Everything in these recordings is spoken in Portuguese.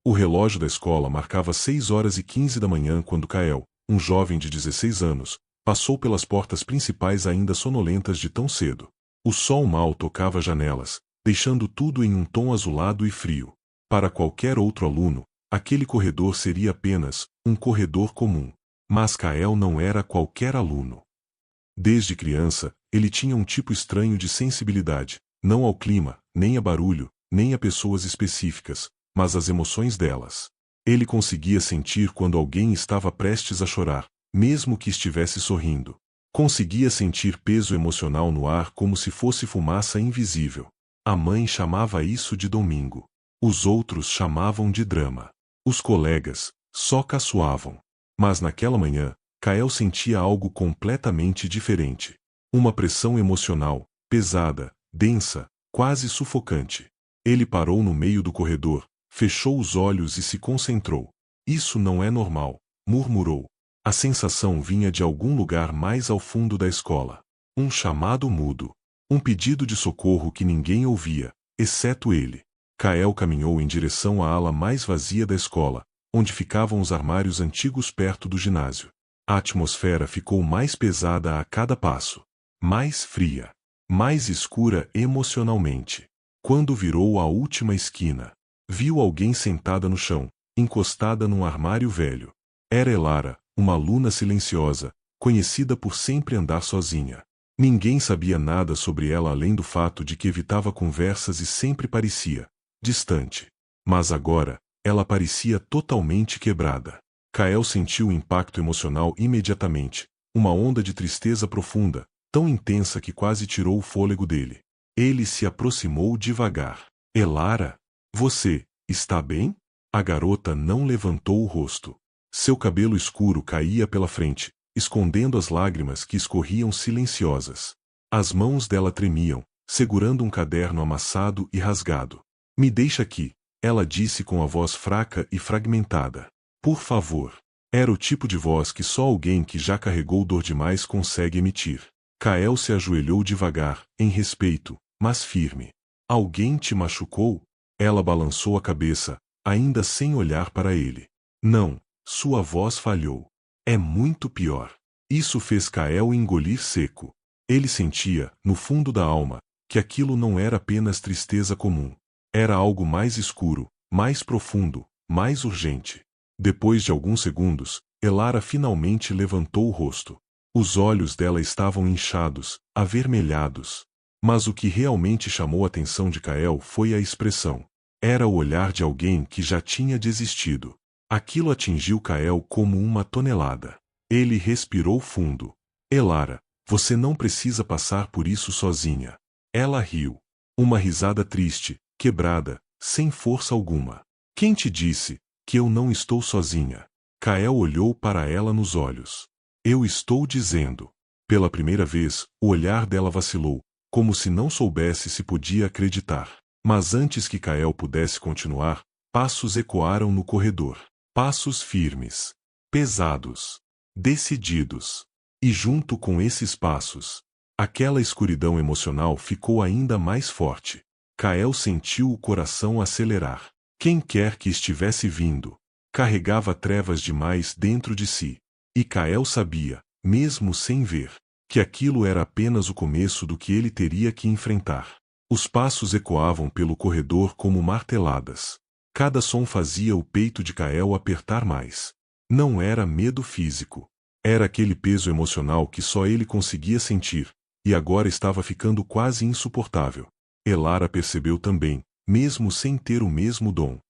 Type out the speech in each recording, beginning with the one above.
O relógio da escola marcava 6h15 da manhã quando Kael, um jovem de 16 anos, passou pelas portas principais ainda sonolentas de tão cedo. O sol mal tocava janelas, deixando tudo em um tom azulado e frio. Para qualquer outro aluno, aquele corredor seria apenas um corredor comum. Mas Kael não era qualquer aluno. Desde criança, ele tinha um tipo estranho de sensibilidade, não ao clima, nem a barulho, nem a pessoas específicas, mas às emoções delas. Ele conseguia sentir quando alguém estava prestes a chorar, mesmo que estivesse sorrindo. Conseguia sentir peso emocional no ar como se fosse fumaça invisível. A mãe chamava isso de domingo. Os outros chamavam de drama. Os colegas só caçoavam. Mas naquela manhã, Kael sentia algo completamente diferente. Uma pressão emocional, pesada, densa, quase sufocante. Ele parou no meio do corredor, fechou os olhos e se concentrou. Isso não é normal, murmurou. A sensação vinha de algum lugar mais ao fundo da escola. Um chamado mudo. Um pedido de socorro que ninguém ouvia, exceto ele. Kael caminhou em direção à ala mais vazia da escola, onde ficavam os armários antigos perto do ginásio. A atmosfera ficou mais pesada a cada passo. Mais fria. Mais escura emocionalmente. Quando virou a última esquina, viu alguém sentada no chão, encostada num armário velho. Era Elara, uma aluna silenciosa, conhecida por sempre andar sozinha. Ninguém sabia nada sobre ela além do fato de que evitava conversas e sempre parecia distante. Mas agora, ela parecia totalmente quebrada. Kael sentiu o impacto emocional imediatamente, uma onda de tristeza profunda, tão intensa que quase tirou o fôlego dele. Ele se aproximou devagar. Elara, você está bem? A garota não levantou o rosto. Seu cabelo escuro caía pela frente, escondendo as lágrimas que escorriam silenciosas. As mãos dela tremiam, segurando um caderno amassado e rasgado. Me deixa aqui, ela disse com a voz fraca e fragmentada. Por favor. Era o tipo de voz que só alguém que já carregou dor demais consegue emitir. Kael se ajoelhou devagar, em respeito, mas firme. Alguém te machucou? Ela balançou a cabeça, ainda sem olhar para ele. Não, sua voz falhou. É muito pior. Isso fez Kael engolir seco. Ele sentia, no fundo da alma, que aquilo não era apenas tristeza comum. Era algo mais escuro, mais profundo, mais urgente. Depois de alguns segundos, Elara finalmente levantou o rosto. Os olhos dela estavam inchados, avermelhados. Mas o que realmente chamou a atenção de Kael foi a expressão. Era o olhar de alguém que já tinha desistido. Aquilo atingiu Kael como uma tonelada. Ele respirou fundo. Elara, você não precisa passar por isso sozinha. Ela riu. Uma risada triste, quebrada, sem força alguma. Quem te disse que eu não estou sozinha? Kael olhou para ela nos olhos. Eu estou dizendo. Pela primeira vez, o olhar dela vacilou, como se não soubesse se podia acreditar. Mas antes que Kael pudesse continuar, passos ecoaram no corredor. Passos firmes, pesados, decididos. E junto com esses passos, aquela escuridão emocional ficou ainda mais forte. Kael sentiu o coração acelerar. Quem quer que estivesse vindo, carregava trevas demais dentro de si. E Kael sabia, mesmo sem ver, que aquilo era apenas o começo do que ele teria que enfrentar. Os passos ecoavam pelo corredor como marteladas. Cada som fazia o peito de Kael apertar mais. Não era medo físico. Era aquele peso emocional que só ele conseguia sentir, e agora estava ficando quase insuportável. Elara percebeu também, mesmo sem ter o mesmo dom.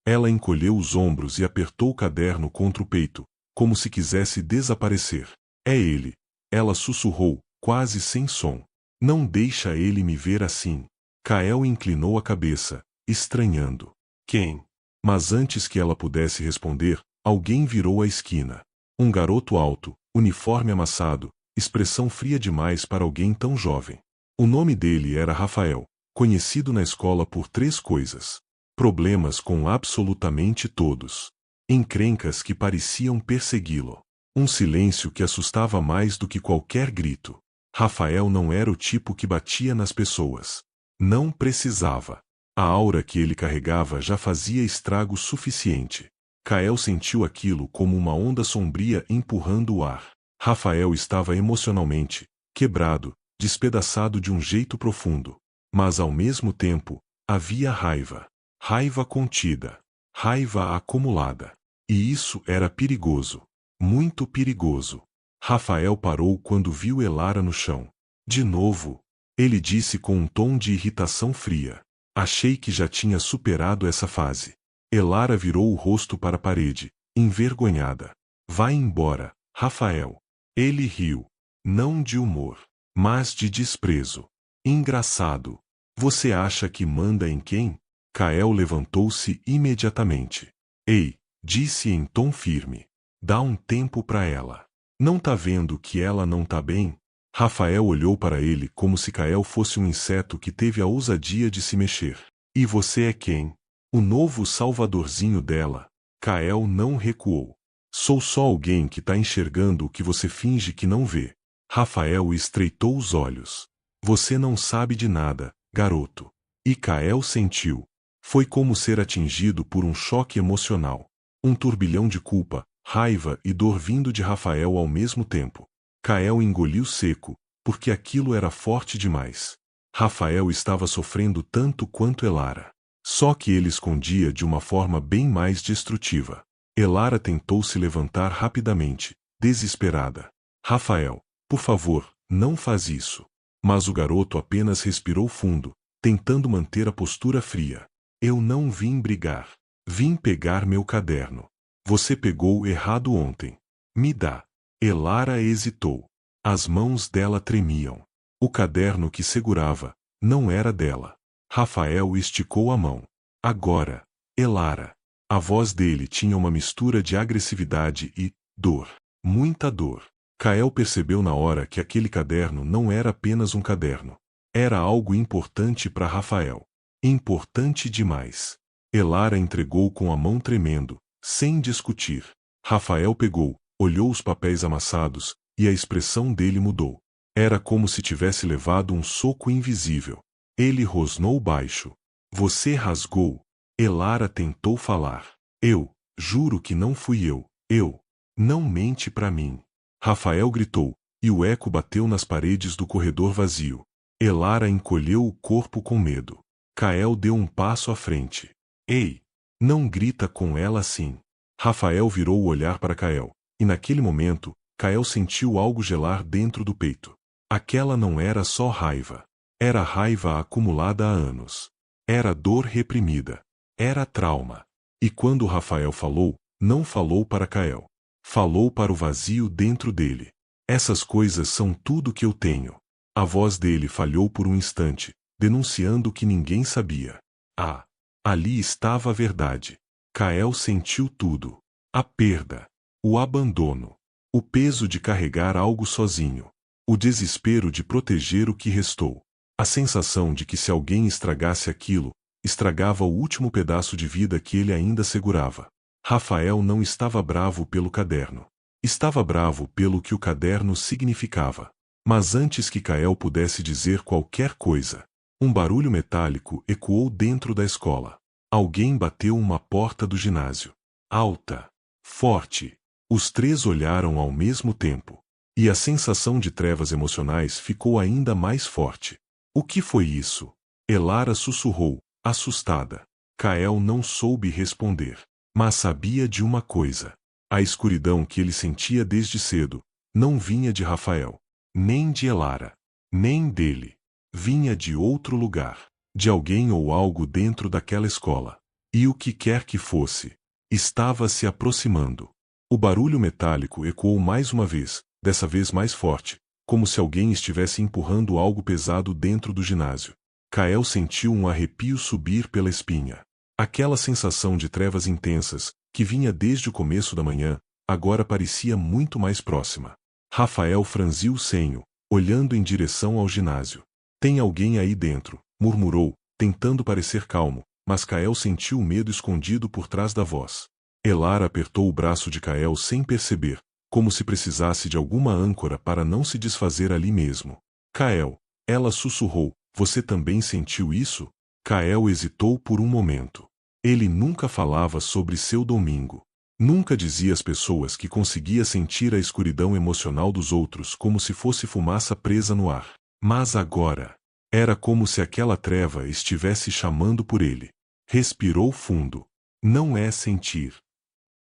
Ela encolheu os ombros e apertou o caderno contra o peito, como se quisesse desaparecer. É ele. Ela sussurrou, quase sem som. Não deixa ele me ver assim. Kael inclinou a cabeça, estranhando. Quem? Mas antes que ela pudesse responder, alguém virou a esquina. Um garoto alto, uniforme amassado, expressão fria demais para alguém tão jovem. O nome dele era Rafael, conhecido na escola por 3 coisas. Problemas com absolutamente todos. Encrencas que pareciam persegui-lo. Um silêncio que assustava mais do que qualquer grito. Rafael não era o tipo que batia nas pessoas. Não precisava. A aura que ele carregava já fazia estrago suficiente. Kael sentiu aquilo como uma onda sombria empurrando o ar. Rafael estava emocionalmente quebrado, despedaçado de um jeito profundo. Mas ao mesmo tempo, havia raiva. Raiva contida. Raiva acumulada. E isso era perigoso. Muito perigoso. Rafael parou quando viu Elara no chão. De novo, ele disse com um tom de irritação fria. Achei que já tinha superado essa fase. Elara virou o rosto para a parede, envergonhada. Vai embora, Rafael. Ele riu. Não de humor, mas de desprezo. Engraçado. Você acha que manda em quem? Kael levantou-se imediatamente. Ei, disse em tom firme. Dá um tempo para ela. Não tá vendo que ela não tá bem? Rafael olhou para ele como se Kael fosse um inseto que teve a ousadia de se mexer. E você é quem? O novo salvadorzinho dela. Kael não recuou. Sou só alguém que tá enxergando o que você finge que não vê. Rafael estreitou os olhos. Você não sabe de nada, garoto. E Kael sentiu. Foi como ser atingido por um choque emocional. Um turbilhão de culpa, raiva e dor vindo de Rafael ao mesmo tempo. Kael engoliu seco, porque aquilo era forte demais. Rafael estava sofrendo tanto quanto Elara. Só que ele escondia de uma forma bem mais destrutiva. Elara tentou se levantar rapidamente, desesperada. Rafael, por favor, não faz isso. Mas o garoto apenas respirou fundo, tentando manter a postura fria. Eu não vim brigar. Vim pegar meu caderno. Você pegou errado ontem. Me dá. Elara hesitou. As mãos dela tremiam. O caderno que segurava não era dela. Rafael esticou a mão. Agora, Elara. A voz dele tinha uma mistura de agressividade e dor. Muita dor. Kael percebeu na hora que aquele caderno não era apenas um caderno. Era algo importante para Rafael. Importante demais. Elara entregou com a mão tremendo, sem discutir. Rafael pegou, olhou os papéis amassados, e a expressão dele mudou. Era como se tivesse levado um soco invisível. Ele rosnou baixo. Você rasgou. Elara tentou falar. Eu, juro que não fui eu. Eu. Não mente pra mim. Rafael gritou, e o eco bateu nas paredes do corredor vazio. Elara encolheu o corpo com medo. Kael deu um passo à frente. Ei! Não grita com ela assim. Rafael virou o olhar para Kael, e naquele momento, Kael sentiu algo gelar dentro do peito. Aquela não era só raiva. Era raiva acumulada há anos. Era dor reprimida. Era trauma. E quando Rafael falou, não falou para Kael. Falou para o vazio dentro dele. Essas coisas são tudo que eu tenho. A voz dele falhou por um instante, denunciando o que ninguém sabia. Ah! Ali estava a verdade. Kael sentiu tudo. A perda. O abandono. O peso de carregar algo sozinho. O desespero de proteger o que restou. A sensação de que se alguém estragasse aquilo, estragava o último pedaço de vida que ele ainda segurava. Rafael não estava bravo pelo caderno. Estava bravo pelo que o caderno significava. Mas antes que Kael pudesse dizer qualquer coisa, um barulho metálico ecoou dentro da escola. Alguém bateu uma porta do ginásio. Alta. Forte. Os três olharam ao mesmo tempo. E a sensação de trevas emocionais ficou ainda mais forte. O que foi isso? Elara sussurrou, assustada. Kael não soube responder. Mas sabia de uma coisa. A escuridão que ele sentia desde cedo não vinha de Rafael, nem de Elara, nem dele. Vinha de outro lugar, de alguém ou algo dentro daquela escola. E o que quer que fosse, estava se aproximando. O barulho metálico ecoou mais uma vez, dessa vez mais forte, como se alguém estivesse empurrando algo pesado dentro do ginásio. Kael sentiu um arrepio subir pela espinha. Aquela sensação de trevas intensas, que vinha desde o começo da manhã, agora parecia muito mais próxima. Rafael franziu o senho, olhando em direção ao ginásio. Tem alguém aí dentro, murmurou, tentando parecer calmo, mas Kael sentiu o medo escondido por trás da voz. Elara apertou o braço de Kael sem perceber, como se precisasse de alguma âncora para não se desfazer ali mesmo. Kael, ela sussurrou, você também sentiu isso? Kael hesitou por um momento. Ele nunca falava sobre seu domingo. Nunca dizia às pessoas que conseguia sentir a escuridão emocional dos outros como se fosse fumaça presa no ar. Mas agora, era como se aquela treva estivesse chamando por ele. Respirou fundo. Não é sentir.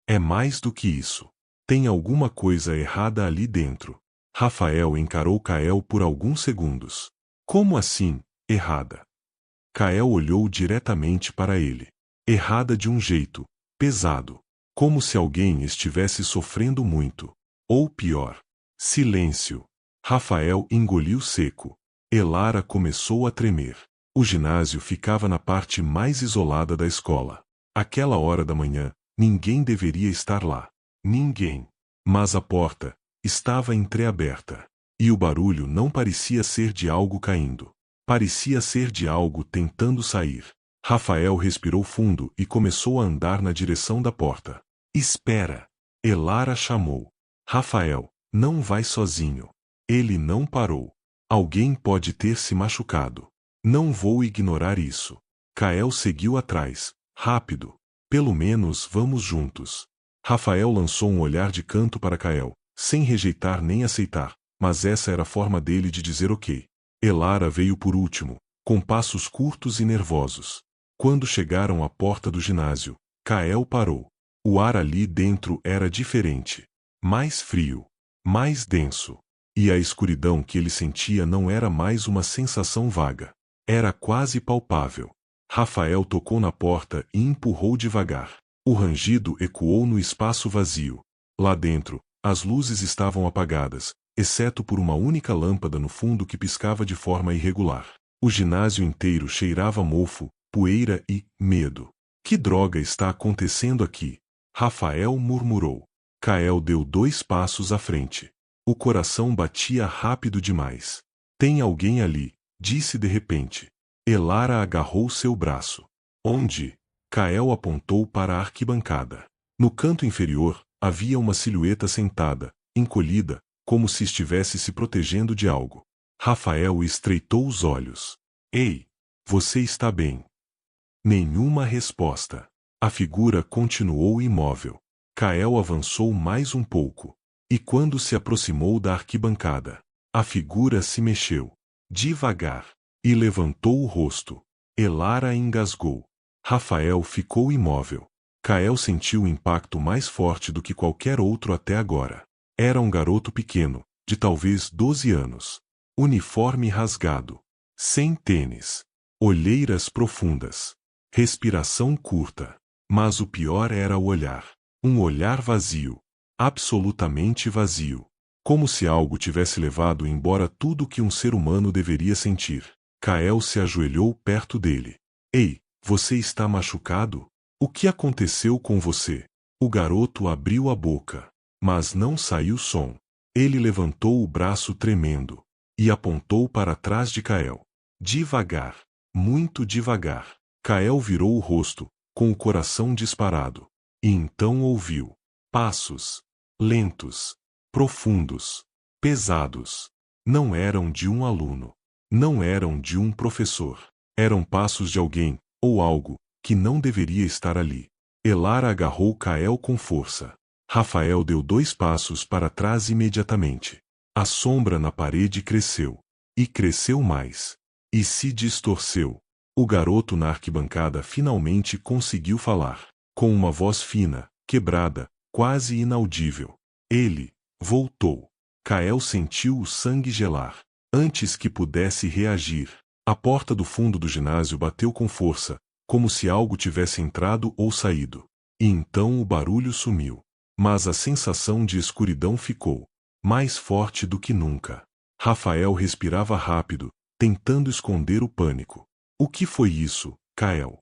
É mais do que isso. Tem alguma coisa errada ali dentro. Rafael encarou Kael por alguns segundos. Como assim, errada? Kael olhou diretamente para ele. Errada de um jeito, pesado. Como se alguém estivesse sofrendo muito. Ou pior. Silêncio. Rafael engoliu seco. Elara começou a tremer. O ginásio ficava na parte mais isolada da escola. Aquela hora da manhã, ninguém deveria estar lá. Ninguém. Mas a porta estava entreaberta. E o barulho não parecia ser de algo caindo. Parecia ser de algo tentando sair. Rafael respirou fundo e começou a andar na direção da porta. Espera! Elara chamou. Rafael, não vai sozinho. Ele não parou. Alguém pode ter se machucado. Não vou ignorar isso. Kael seguiu atrás. Rápido. Pelo menos vamos juntos. Rafael lançou um olhar de canto para Kael, sem rejeitar nem aceitar, mas essa era a forma dele de dizer ok. Elara veio por último, com passos curtos e nervosos. Quando chegaram à porta do ginásio, Kael parou. O ar ali dentro era diferente. Mais frio. Mais denso. E a escuridão que ele sentia não era mais uma sensação vaga. Era quase palpável. Rafael tocou na porta e empurrou devagar. O rangido ecoou no espaço vazio. Lá dentro, as luzes estavam apagadas, exceto por uma única lâmpada no fundo que piscava de forma irregular. O ginásio inteiro cheirava mofo, poeira e medo. Que droga está acontecendo aqui? Rafael murmurou. Kael deu 2 passos à frente. O coração batia rápido demais. Tem alguém ali, disse de repente. Elara agarrou seu braço. Onde? Kael apontou para a arquibancada. No canto inferior, havia uma silhueta sentada, encolhida, como se estivesse se protegendo de algo. Rafael estreitou os olhos. Ei, você está bem? Nenhuma resposta. A figura continuou imóvel. Kael avançou mais um pouco. E quando se aproximou da arquibancada, a figura se mexeu. Devagar. E levantou o rosto. Elara engasgou. Rafael ficou imóvel. Kael sentiu o impacto mais forte do que qualquer outro até agora. Era um garoto pequeno, de talvez 12 anos. Uniforme rasgado. Sem tênis. Olheiras profundas. Respiração curta. Mas o pior era o olhar. Um olhar vazio. Absolutamente vazio. Como se algo tivesse levado embora tudo que um ser humano deveria sentir. Kael se ajoelhou perto dele. Ei, você está machucado? O que aconteceu com você? O garoto abriu a boca. Mas não saiu som. Ele levantou o braço tremendo. E apontou para trás de Kael. Devagar. Muito devagar. Kael virou o rosto, com o coração disparado. E então ouviu. Passos. Lentos. Profundos. Pesados. Não eram de um aluno. Não eram de um professor. Eram passos de alguém, ou algo, que não deveria estar ali. Elara agarrou Kael com força. Rafael deu 2 passos para trás imediatamente. A sombra na parede cresceu. E cresceu mais. E se distorceu. O garoto na arquibancada finalmente conseguiu falar. Com uma voz fina, quebrada, quase inaudível. Ele voltou. Kael sentiu o sangue gelar. Antes que pudesse reagir, a porta do fundo do ginásio bateu com força, como se algo tivesse entrado ou saído. E então o barulho sumiu. Mas a sensação de escuridão ficou, mais forte do que nunca. Rafael respirava rápido, tentando esconder o pânico. O que foi isso, Kael?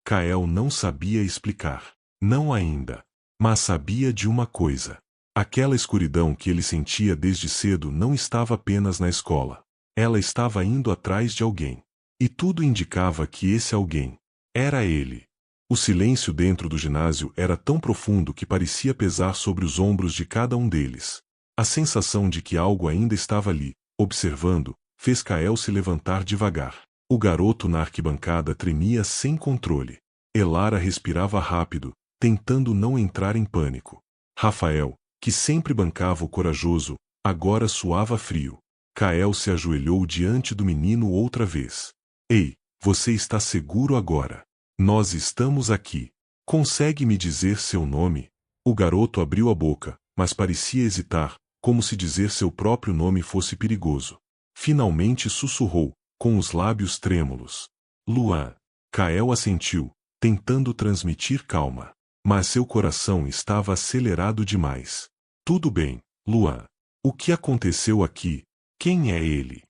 Kael não sabia explicar. Não ainda. Mas sabia de uma coisa. Aquela escuridão que ele sentia desde cedo não estava apenas na escola. Ela estava indo atrás de alguém. E tudo indicava que esse alguém era ele. O silêncio dentro do ginásio era tão profundo que parecia pesar sobre os ombros de cada um deles. A sensação de que algo ainda estava ali, observando, fez Kael se levantar devagar. O garoto na arquibancada tremia sem controle. Elara respirava rápido, tentando não entrar em pânico. Rafael, que sempre bancava o corajoso, agora suava frio. Kael se ajoelhou diante do menino outra vez. Ei, você está seguro agora? Nós estamos aqui. Consegue me dizer seu nome? O garoto abriu a boca, mas parecia hesitar, como se dizer seu próprio nome fosse perigoso. Finalmente sussurrou, com os lábios trêmulos. Luan. Kael assentiu, tentando transmitir calma. Mas seu coração estava acelerado demais. Tudo bem, Luan. O que aconteceu aqui? Quem é ele?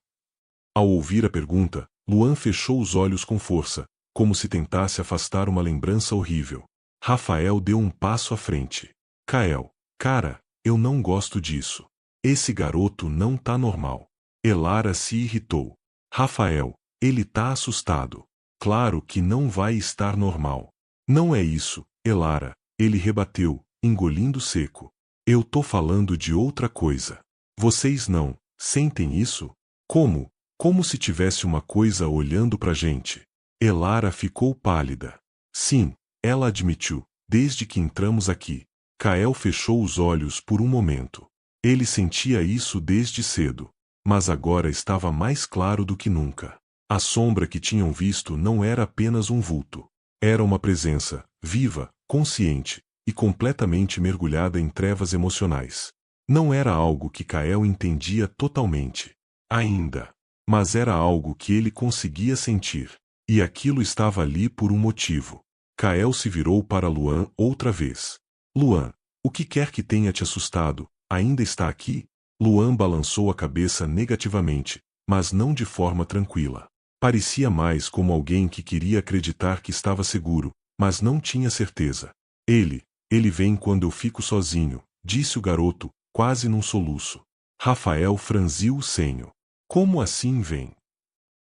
Ao ouvir a pergunta, Luan fechou os olhos com força, como se tentasse afastar uma lembrança horrível. Rafael deu um passo à frente. Kael, cara, eu não gosto disso. Esse garoto não tá normal. Elara se irritou. Rafael, ele tá assustado. Claro que não vai estar normal. Não é isso, Elara, ele rebateu, engolindo seco. Eu tô falando de outra coisa. Vocês não sentem isso? Como? Como se tivesse uma coisa olhando pra gente. Elara ficou pálida. Sim, ela admitiu, desde que entramos aqui. Kael fechou os olhos por um momento. Ele sentia isso desde cedo, mas agora estava mais claro do que nunca. A sombra que tinham visto não era apenas um vulto. Era uma presença, viva, consciente, e completamente mergulhada em trevas emocionais. Não era algo que Kael entendia totalmente. Ainda. Mas era algo que ele conseguia sentir. E aquilo estava ali por um motivo. Kael se virou para Luan outra vez. Luan, o que quer que tenha te assustado, ainda está aqui? Luan balançou a cabeça negativamente, mas não de forma tranquila. Parecia mais como alguém que queria acreditar que estava seguro, mas não tinha certeza. Ele vem quando eu fico sozinho, disse o garoto, quase num soluço. Rafael franziu o senho. Como assim vem?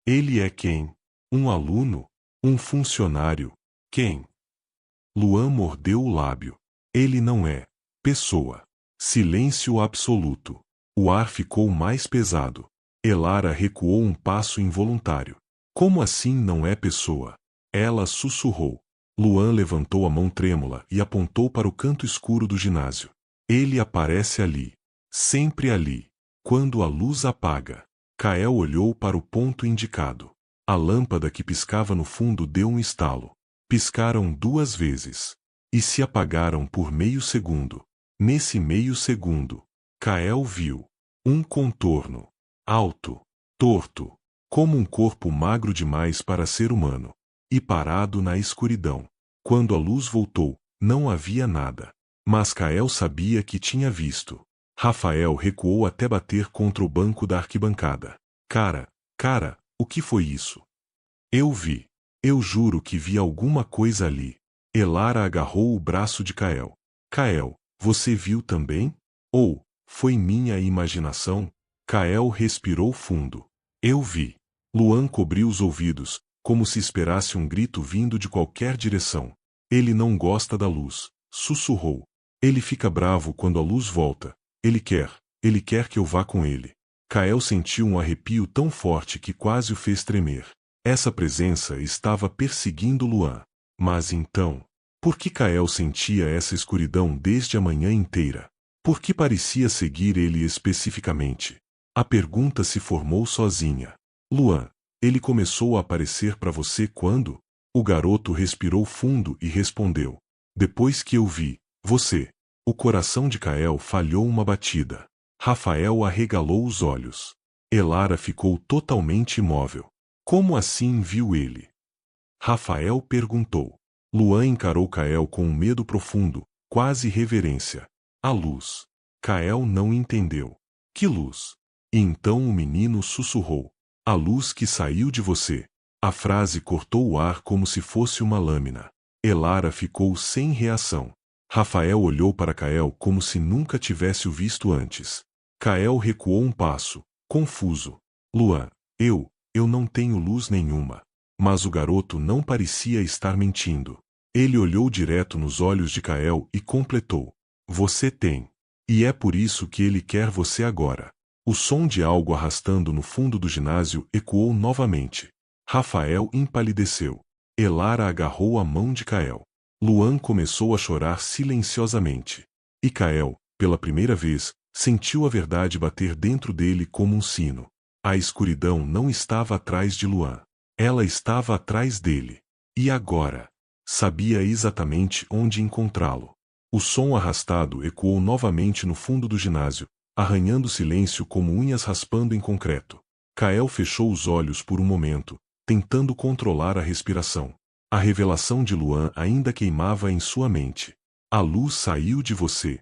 Ele é quem? Um aluno? Um funcionário? Quem? Luan mordeu o lábio. Ele não é pessoa. Silêncio absoluto. O ar ficou mais pesado. Elara recuou um passo involuntário. Como assim não é pessoa? Ela sussurrou. Luan levantou a mão trêmula e apontou para o canto escuro do ginásio. Ele aparece ali. Sempre ali. Quando a luz apaga. Kael olhou para o ponto indicado. A lâmpada que piscava no fundo deu um estalo. Piscaram 2 vezes. E se apagaram por meio segundo. Nesse meio segundo, Kael viu um contorno. Alto. Torto. Como um corpo magro demais para ser humano. E parado na escuridão. Quando a luz voltou, não havia nada. Mas Kael sabia que tinha visto. Rafael recuou até bater contra o banco da arquibancada. Cara, o que foi isso? Eu vi. Eu juro que vi alguma coisa ali. Elara agarrou o braço de Kael. Kael, você viu também? Ou, foi minha imaginação? Kael respirou fundo. Eu vi. Luan cobriu os ouvidos, como se esperasse um grito vindo de qualquer direção. Ele não gosta da luz, sussurrou. Ele fica bravo quando a luz volta. Ele quer que eu vá com ele. Kael sentiu um arrepio tão forte que quase o fez tremer. Essa presença estava perseguindo Luan. Mas então, por que Kael sentia essa escuridão desde a manhã inteira? Por que parecia seguir ele especificamente? A pergunta se formou sozinha. Luan, ele começou a aparecer para você quando? O garoto respirou fundo e respondeu. Depois que eu vi você. O coração de Kael falhou uma batida. Rafael arregalou os olhos. Elara ficou totalmente imóvel. Como assim viu ele? Rafael perguntou. Luan encarou Kael com um medo profundo, quase reverência. A luz. Kael não entendeu. Que luz? E então o menino sussurrou. A luz que saiu de você. A frase cortou o ar como se fosse uma lâmina. Elara ficou sem reação. Rafael olhou para Kael como se nunca tivesse o visto antes. Kael recuou um passo, confuso. Luan, eu não tenho luz nenhuma. Mas o garoto não parecia estar mentindo. Ele olhou direto nos olhos de Kael e completou. Você tem. E é por isso que ele quer você agora. O som de algo arrastando no fundo do ginásio ecoou novamente. Rafael empalideceu. Elara agarrou a mão de Kael. Luan começou a chorar silenciosamente. E Kael, pela primeira vez, sentiu a verdade bater dentro dele como um sino. A escuridão não estava atrás de Luan. Ela estava atrás dele. E agora? Sabia exatamente onde encontrá-lo. O som arrastado ecoou novamente no fundo do ginásio, arranhando o silêncio como unhas raspando em concreto. Kael fechou os olhos por um momento, tentando controlar a respiração. A revelação de Luan ainda queimava em sua mente. A luz saiu de você.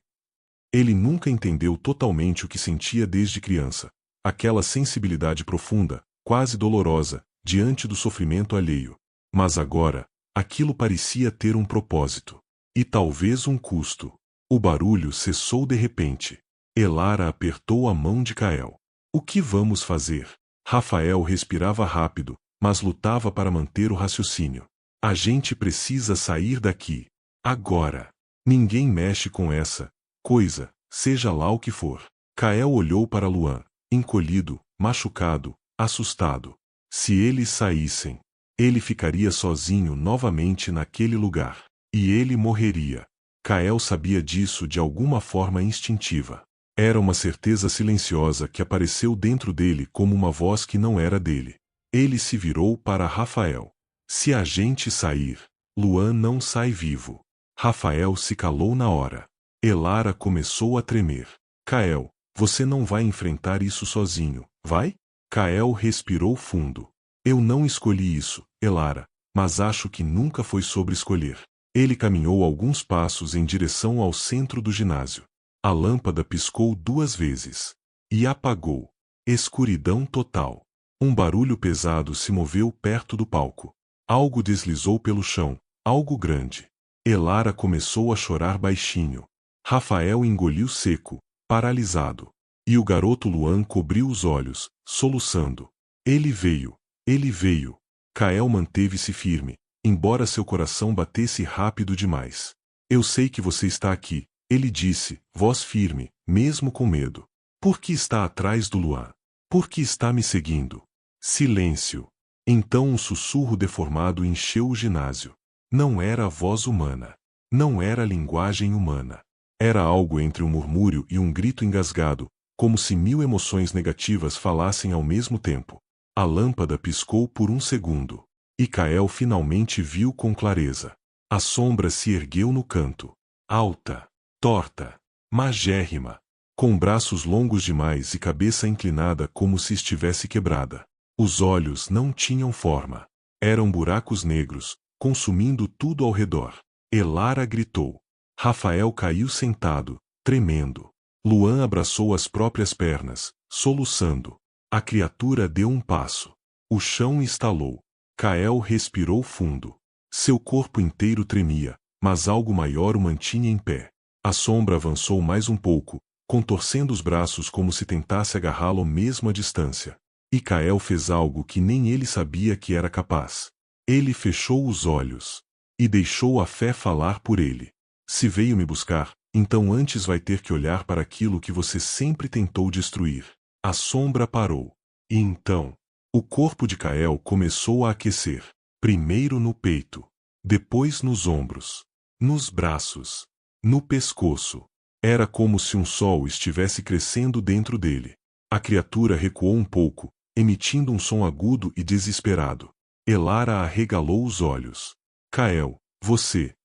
Ele nunca entendeu totalmente o que sentia desde criança. Aquela sensibilidade profunda, quase dolorosa, diante do sofrimento alheio. Mas agora, aquilo parecia ter um propósito. E talvez um custo. O barulho cessou de repente. Elara apertou a mão de Kael. O que vamos fazer? Rafael respirava rápido, mas lutava para manter o raciocínio. A gente precisa sair daqui. Agora. Ninguém mexe com essa coisa, seja lá o que for. Kael olhou para Luan, encolhido, machucado, assustado. Se eles saíssem, ele ficaria sozinho novamente naquele lugar. E ele morreria. Kael sabia disso de alguma forma instintiva. Era uma certeza silenciosa que apareceu dentro dele como uma voz que não era dele. Ele se virou para Rafael. Se a gente sair, Luan não sai vivo. Rafael se calou na hora. Elara começou a tremer. Kael, você não vai enfrentar isso sozinho, vai? Kael respirou fundo. Eu não escolhi isso, Elara, mas acho que nunca foi sobre escolher. Ele caminhou alguns passos em direção ao centro do ginásio. A lâmpada piscou 2 vezes. E apagou. Escuridão total. Um barulho pesado se moveu perto do palco. Algo deslizou pelo chão, algo grande. Elara começou a chorar baixinho. Rafael engoliu seco, paralisado. E o garoto Luan cobriu os olhos, soluçando. Ele veio. Ele veio. Kael manteve-se firme, embora seu coração batesse rápido demais. Eu sei que você está aqui, ele disse, voz firme, mesmo com medo. Por que está atrás do Luan? Por que está me seguindo? Silêncio. Então um sussurro deformado encheu o ginásio. Não era a voz humana. Não era a linguagem humana. Era algo entre um murmúrio e um grito engasgado, como se 1000 emoções negativas falassem ao mesmo tempo. A lâmpada piscou por um segundo. E Kael finalmente viu com clareza. A sombra se ergueu no canto. Alta, torta, magérrima, com braços longos demais e cabeça inclinada como se estivesse quebrada. Os olhos não tinham forma. Eram buracos negros, consumindo tudo ao redor. Elara gritou. Rafael caiu sentado, tremendo. Luan abraçou as próprias pernas, soluçando. A criatura deu um passo. O chão estalou. Kael respirou fundo. Seu corpo inteiro tremia, mas algo maior o mantinha em pé. A sombra avançou mais um pouco, contorcendo os braços como se tentasse agarrá-lo mesmo à distância. E Kael fez algo que nem ele sabia que era capaz. Ele fechou os olhos. E deixou a fé falar por ele. Se veio me buscar, então antes vai ter que olhar para aquilo que você sempre tentou destruir. A sombra parou. E então, o corpo de Kael começou a aquecer. Primeiro no peito. Depois nos ombros. Nos braços. No pescoço. Era como se um sol estivesse crescendo dentro dele. A criatura recuou um pouco, emitindo um som agudo e desesperado. Elara arregalou os olhos. Kael, você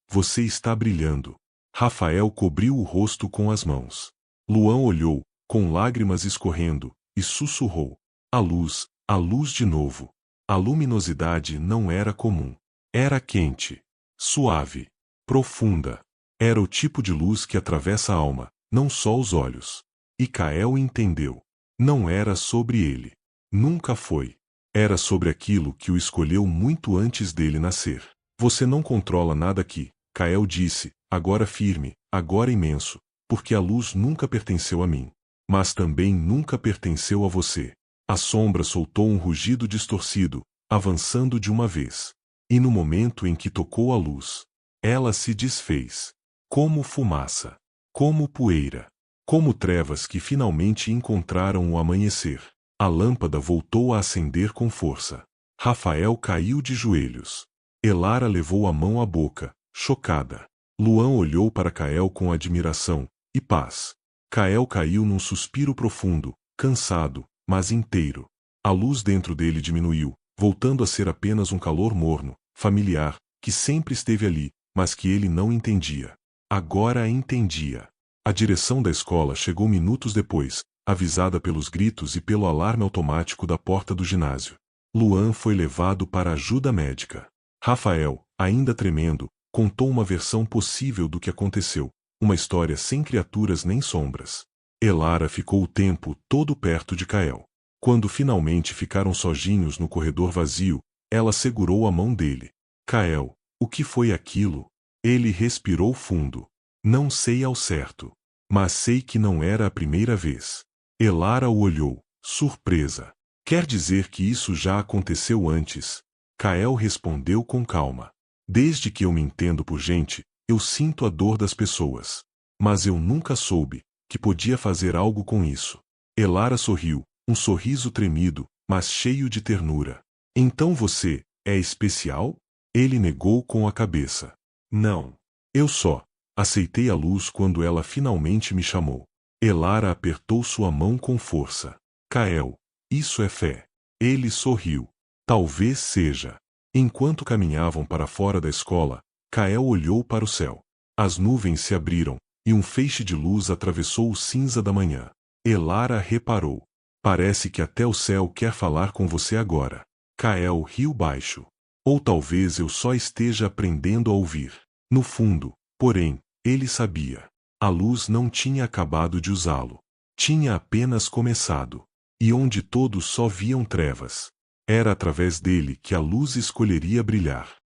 está brilhando. Rafael cobriu o rosto com as mãos. Luan olhou, com lágrimas escorrendo, e sussurrou. A luz de novo. A luminosidade não era comum. Era quente, suave, profunda. Era o tipo de luz que atravessa a alma, não só os olhos. E Kael entendeu. Não era sobre ele. Nunca foi. Era sobre aquilo que o escolheu muito antes dele nascer. Você não controla nada aqui, Kael disse, agora firme, agora imenso, porque a luz nunca pertenceu a mim. Mas também nunca pertenceu a você. A sombra soltou um rugido distorcido, avançando de uma vez. E no momento em que tocou a luz, ela se desfez. Como fumaça. Como poeira. Como trevas que finalmente encontraram o amanhecer. A lâmpada voltou a acender com força. Rafael caiu de joelhos. Elara levou a mão à boca, chocada. Luan olhou para Kael com admiração e paz. Kael caiu num suspiro profundo, cansado, mas inteiro. A luz dentro dele diminuiu, voltando a ser apenas um calor morno, familiar, que sempre esteve ali, mas que ele não entendia. Agora entendia. A direção da escola chegou minutos depois, avisada pelos gritos e pelo alarme automático da porta do ginásio. Luan foi levado para a ajuda médica. Rafael, ainda tremendo, contou uma versão possível do que aconteceu, uma história sem criaturas nem sombras. Elara ficou o tempo todo perto de Kael. Quando finalmente ficaram sozinhos no corredor vazio, ela segurou a mão dele. Kael, o que foi aquilo? Ele respirou fundo. Não sei ao certo. Mas sei que não era a primeira vez. Elara o olhou, surpresa. Quer dizer que isso já aconteceu antes? Kael respondeu com calma. Desde que eu me entendo por gente, eu sinto a dor das pessoas. Mas eu nunca soube que podia fazer algo com isso. Elara sorriu, um sorriso tremido, mas cheio de ternura. Então você é especial? Ele negou com a cabeça. Não. Eu só aceitei a luz quando ela finalmente me chamou. Elara apertou sua mão com força. Kael, isso é fé. Ele sorriu. Talvez seja. Enquanto caminhavam para fora da escola, Kael olhou para o céu. As nuvens se abriram, e um feixe de luz atravessou o cinza da manhã. Elara reparou. Parece que até o céu quer falar com você agora. Kael riu baixo. Ou talvez eu só esteja aprendendo a ouvir. No fundo, porém, ele sabia. A luz não tinha acabado de usá-lo. Tinha apenas começado. E onde todos só viam trevas, era através dele que a luz escolheria brilhar.